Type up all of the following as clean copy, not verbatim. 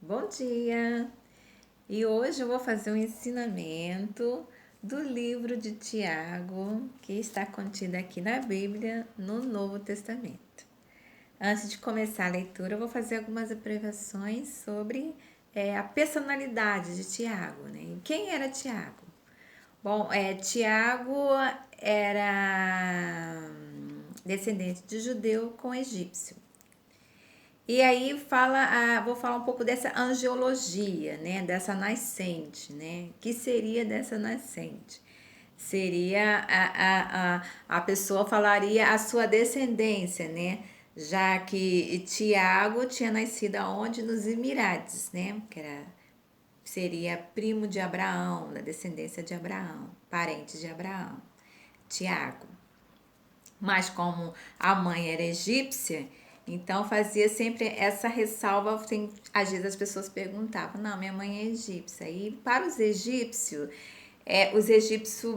Bom dia! E hoje eu vou fazer um ensinamento do livro de Tiago, que está contido aqui na Bíblia, no Novo Testamento. Antes de começar a leitura, eu vou fazer algumas observações sobre a personalidade de Tiago, né? Quem era Tiago? Bom, Tiago era descendente de judeu com egípcio. E aí vou falar um pouco dessa angiologia, né, dessa nascente, né? Que seria dessa nascente? Seria a pessoa falaria a sua descendência, né? Já que Tiago tinha nascido aonde? Nos Emirados, né? Seria primo de Abraão, da descendência de Abraão, parente de Abraão, Tiago. Mas como a mãe era egípcia, então fazia sempre essa ressalva. Às vezes as pessoas perguntavam, não, minha mãe é egípcia. E para os egípcios,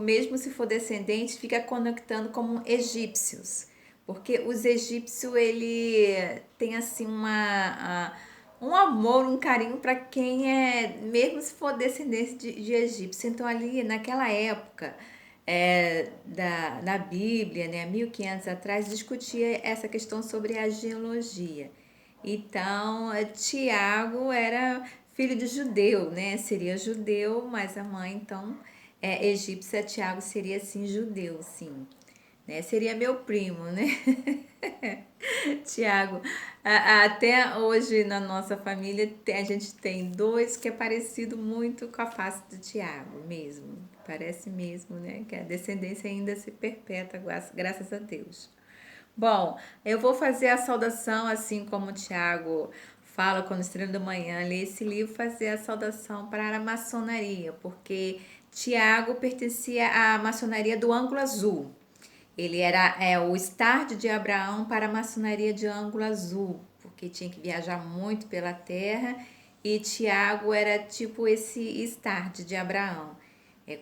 mesmo se for descendente, fica conectando como egípcios. Porque os egípcios, ele tem assim um amor, um carinho para quem mesmo se for descendente de egípcio. Então ali, naquela época, da Bíblia, né, 1500 atrás, discutia essa questão sobre a genealogia. Então, Tiago era filho de judeu, né? Seria judeu, mas a mãe, então, egípcia. Tiago seria, sim, judeu, sim. Né? Seria meu primo, né? Tiago, até hoje na nossa família a gente tem dois que é parecido muito com a face do Tiago mesmo. Parece mesmo, né? Que a descendência ainda se perpétua, graças a Deus. Bom, eu vou fazer a saudação assim como o Tiago fala quando estrela da manhã lê esse livro, fazer a saudação para a maçonaria, porque Tiago pertencia à maçonaria do ângulo azul. Ele era o start de Abraão para a maçonaria de ângulo azul, porque tinha que viajar muito pela terra e Tiago era tipo esse start de Abraão.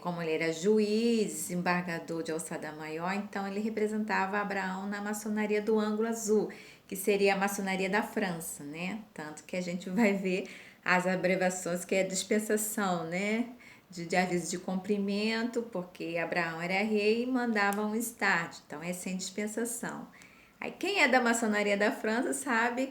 Como ele era juiz, desembargador de alçada maior, então ele representava Abraão na maçonaria do ângulo azul, que seria a maçonaria da França, né? Tanto que a gente vai ver as abreviações que é dispensação, né? De aviso de cumprimento, porque Abraão era rei e mandava um start, então é sem dispensação. Aí quem é da maçonaria da França sabe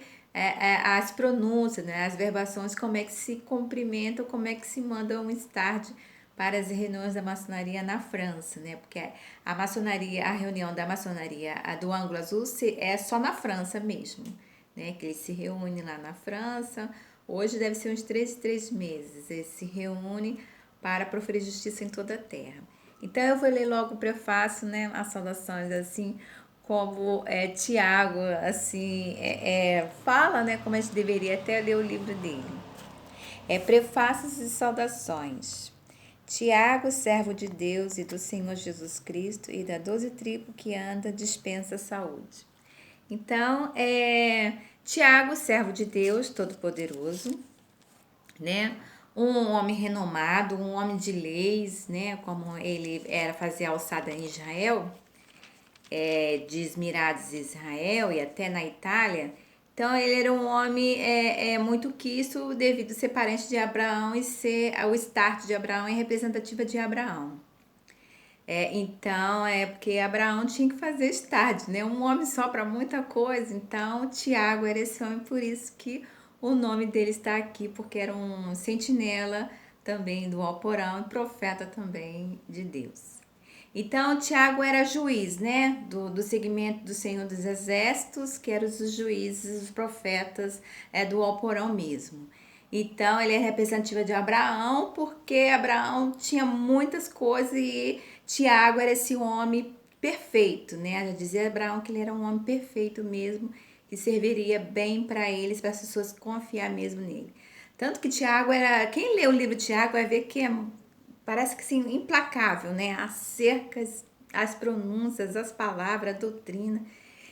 as pronúncias, né, as verbações, como é que se cumprimenta, como é que se manda um start para as reuniões da maçonaria na França, né? Porque a maçonaria, a reunião da maçonaria do ângulo azul é só na França mesmo, né? Que eles se reúnem lá na França. Hoje deve ser uns 3 meses. Eles se reúnem para proferir justiça em toda a terra. Então eu vou ler logo o prefácio, né? As saudações assim como Tiago assim fala, né? Como a gente deveria até ler o livro dele. Prefácios e saudações. Tiago, servo de Deus e do Senhor Jesus Cristo e da 12 tribo que anda, dispensa saúde. Então, Tiago, servo de Deus Todo-Poderoso, né? Um homem renomado, um homem de leis, né? Como ele era fazer alçada em Israel, de Esmirados Israel e até na Itália. Então ele era um homem muito quisto devido a ser parente de Abraão e ser o start de Abraão e representativa de Abraão. Então é porque Abraão tinha que fazer start, né? Um homem só para muita coisa. Então Tiago era esse homem, por isso que o nome dele está aqui, porque era um sentinela também do Alcorão e profeta também de Deus. Então, Tiago era juiz, né? Do segmento do Senhor dos Exércitos, que eram os juízes, os profetas do Alcorão mesmo. Então, ele é representativo de Abraão, porque Abraão tinha muitas coisas e Tiago era esse homem perfeito, né? Já dizia Abraão que ele era um homem perfeito mesmo, que serviria bem para eles, para as pessoas confiar mesmo nele. Tanto que Tiago era. Quem lê o livro de Tiago vai ver que parece que sim, implacável, né? Acerca as pronúncias, as palavras, a doutrina.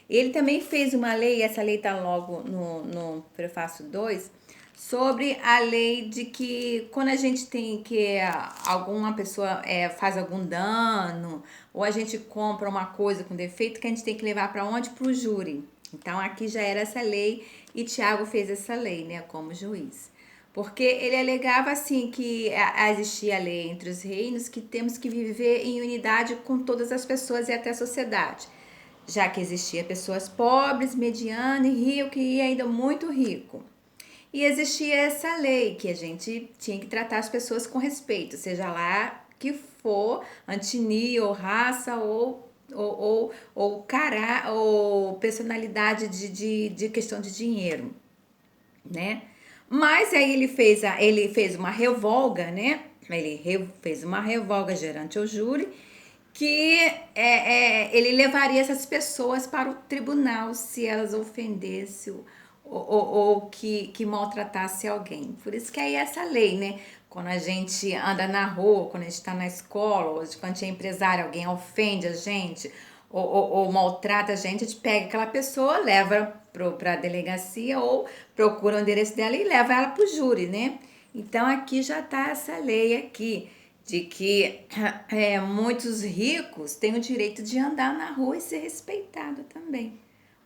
Ele também fez uma lei, essa lei está logo no prefácio 2, sobre a lei de que quando a gente tem que alguma pessoa faz algum dano ou a gente compra uma coisa com defeito, que a gente tem que levar para onde? Para o júri. Então aqui já era essa lei e Tiago fez essa lei, né, como juiz. Porque ele alegava assim que existia a lei entre os reinos que temos que viver em unidade com todas as pessoas e até a sociedade, já que existia pessoas pobres, medianas e rico e ainda muito rico. E existia essa lei que a gente tinha que tratar as pessoas com respeito, seja lá que for, etnia ou raça ou personalidade de questão de dinheiro, né? Mas aí ele fez uma revolga, né? Fez uma revolga gerante ao júri que ele levaria essas pessoas para o tribunal se elas ofendessem ou que maltratasse alguém. Por isso que aí essa lei, né? Quando a gente anda na rua, quando a gente está na escola, ou quando a gente é empresário, alguém ofende a gente ou maltrata a gente pega aquela pessoa, leva para a delegacia ou procura o endereço dela e leva ela para o júri, né? Então aqui já está essa lei aqui de que muitos ricos têm o direito de andar na rua e ser respeitado também.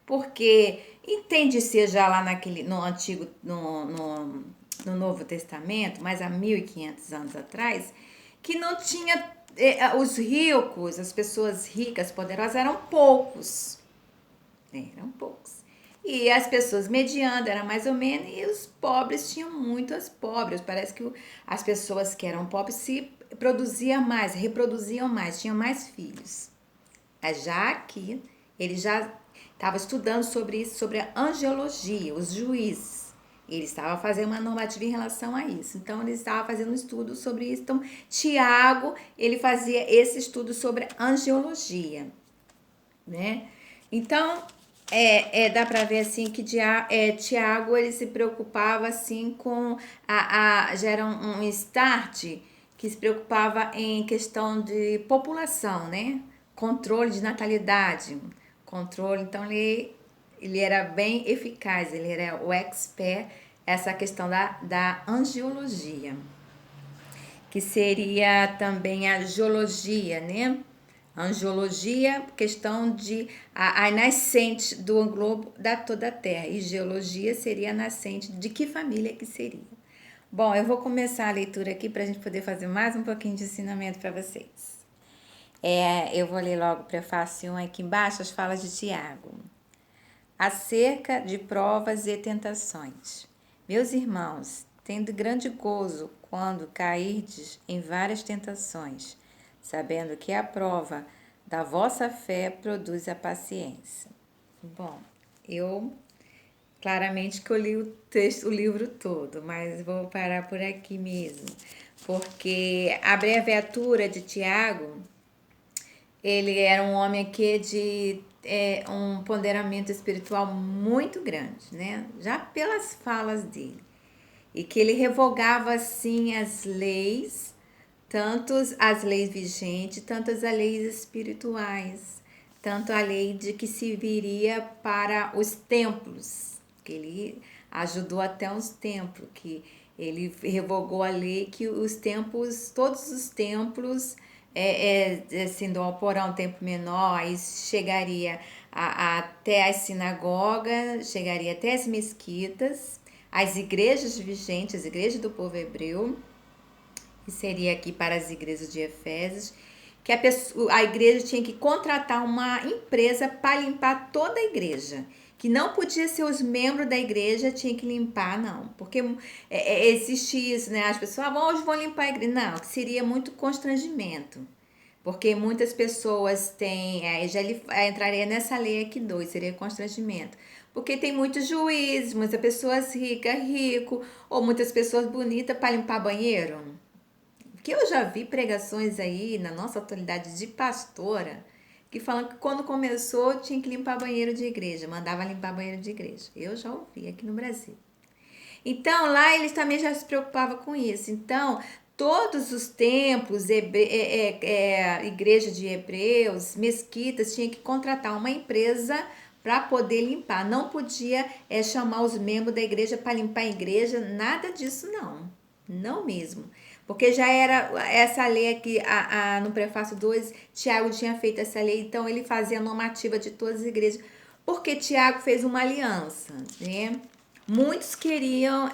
Porque entende seja lá no antigo, no Novo Testamento, mas há 1500 anos atrás, que não tinha os ricos, as pessoas ricas, poderosas eram poucos. Eram poucos. E as pessoas medianas eram mais ou menos, e os pobres tinham muitas pobres. Parece que as pessoas que eram pobres se produziam mais, reproduziam mais, tinham mais filhos. Já aqui, ele já estava estudando sobre isso, sobre a angiologia, os juízes. Ele estava fazendo uma normativa em relação a isso. Então, ele estava fazendo um estudo sobre isso. Então, Tiago, ele fazia esse estudo sobre angiologia, né? Então, dá para ver assim que Tiago ele se preocupava assim com já era um start que se preocupava em questão de população, né? Controle de natalidade, controle. Então ele era bem eficaz, ele era o expert essa questão da angiologia, que seria também a geologia, né? Angiologia, questão de a nascente do globo da toda a Terra. E geologia seria a nascente de que família que seria. Bom, eu vou começar a leitura aqui para a gente poder fazer mais um pouquinho de ensinamento para vocês. Eu vou ler logo o prefácio 1 aqui embaixo, as falas de Tiago. Acerca de provas e tentações. Meus irmãos, tendo grande gozo quando cairdes em várias tentações, sabendo que a prova da vossa fé produz a paciência. Bom, eu claramente que eu li o livro todo, mas vou parar por aqui mesmo, porque a abreviatura de Tiago, ele era um homem aqui de um ponderamento espiritual muito grande, né? Já pelas falas dele. E que ele revogava, assim, as leis, tanto as leis vigentes, tanto as leis espirituais, tanto a lei de que se viria para os templos, que ele ajudou até os templos, que ele revogou a lei que os templos, todos os templos, sendo um porão, um templo menor, aí chegaria até as sinagogas, chegaria até as mesquitas, as igrejas vigentes, as igrejas do povo hebreu, que seria aqui para as igrejas de Efésios, que a igreja tinha que contratar uma empresa para limpar toda a igreja, que não podia ser os membros da igreja, tinha que limpar, não, porque existe isso, né? As pessoas hoje vão limpar a igreja, não, que seria muito constrangimento, porque muitas pessoas têm, já entraria nessa lei aqui 2, seria constrangimento, porque tem muitos juízes, muitas pessoas ricas, rico, ou muitas pessoas bonitas para limpar banheiro. Porque eu já vi pregações aí na nossa atualidade de pastora que falam que quando começou tinha que limpar banheiro de igreja, mandava limpar banheiro de igreja. Eu já ouvi aqui no Brasil. Então lá eles também já se preocupavam com isso. Então todos os templos, igreja de hebreus, mesquitas, tinha que contratar uma empresa para poder limpar. Não podia chamar os membros da igreja para limpar a igreja, nada disso não. Não mesmo. Porque já era essa lei aqui, no prefácio 2, Tiago tinha feito essa lei, então ele fazia a normativa de todas as igrejas, porque Tiago fez uma aliança, né? Muitos queriam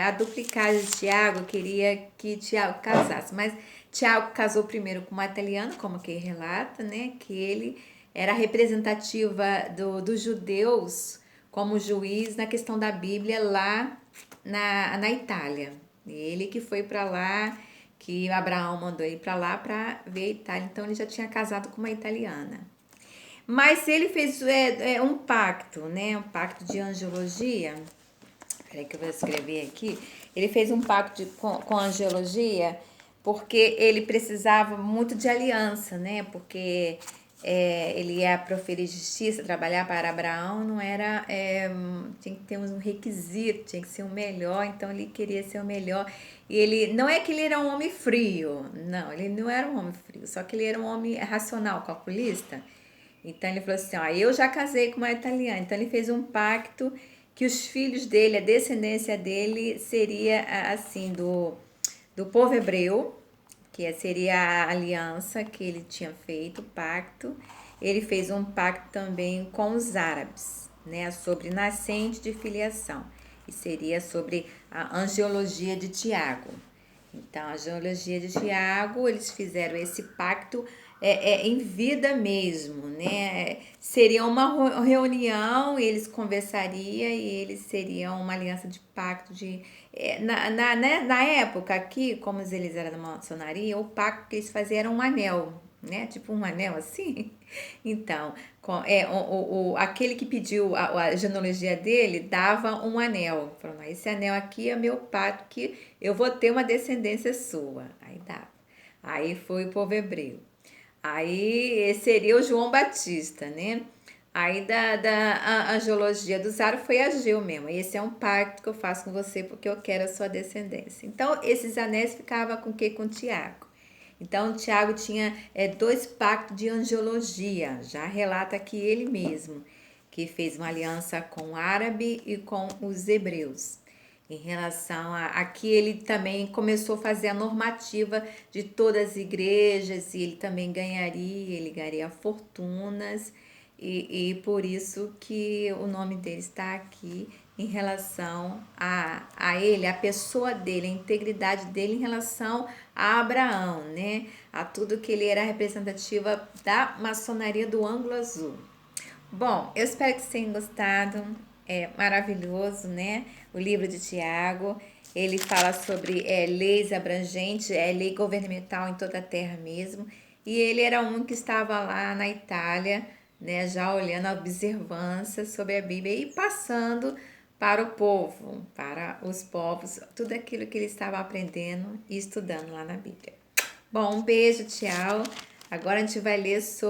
a duplicagem de Tiago, queria que Tiago casasse, mas Tiago casou primeiro com uma italiana, como que relata, né? Que ele era representativa dos judeus como juiz na questão da Bíblia lá na Itália. Ele que foi para lá, que Abraão mandou ir para lá para ver a Itália. Então ele já tinha casado com uma italiana. Mas ele fez um pacto, né? Um pacto de angiologia. Peraí que eu vou escrever aqui. Ele fez um pacto com a angiologia porque ele precisava muito de aliança, né? Porque ele ia proferir justiça, trabalhar para Abraão, não era. Tinha que ter um requisito, tinha que ser o melhor, então ele queria ser o melhor. E ele. Não é que ele era um homem frio, não, ele não era um homem frio, só que ele era um homem racional, calculista. Então ele falou assim: ó, eu já casei com uma italiana. Então ele fez um pacto que os filhos dele, a descendência dele, seria assim, do povo hebreu, que seria a aliança que ele tinha feito, o pacto. Ele fez um pacto também com os árabes, né, sobre nascente de filiação, e seria sobre a angiologia de Tiago. Então, a geologia de Tiago, eles fizeram esse pacto em vida mesmo, né? Seria uma reunião, eles conversariam e eles seriam uma aliança de pacto de... na época aqui, como eles eram da maçonaria, o pacto que eles faziam era um anel, né? Tipo um anel assim. Então, aquele que pediu a genealogia dele dava um anel. Falando, esse anel aqui é meu pacto que eu vou ter uma descendência sua. Aí dava. Aí foi o povo hebreu. Aí seria o João Batista, né? Aí da angiologia do Zara foi Ageu mesmo. Esse é um pacto que eu faço com você porque eu quero a sua descendência. Então, esses anéis ficavam com o quê? Com Tiago. Então, Tiago tinha dois pactos de angiologia. Já relata aqui ele mesmo, que fez uma aliança com o árabe e com os hebreus. Em relação a que ele também começou a fazer a normativa de todas as igrejas e ele também ele ganharia fortunas e por isso que o nome dele está aqui em relação a ele, a pessoa dele, a integridade dele em relação a Abraão, né? A tudo que ele era representativa da maçonaria do ângulo azul. Bom, eu espero que vocês tenham gostado. É maravilhoso, né? O livro de Tiago. Ele fala sobre leis abrangentes, lei governamental em toda a terra mesmo. E ele era um que estava lá na Itália, né? Já olhando a observância sobre a Bíblia e passando para o povo, para os povos, tudo aquilo que ele estava aprendendo e estudando lá na Bíblia. Bom, um beijo, tchau. Agora a gente vai ler sobre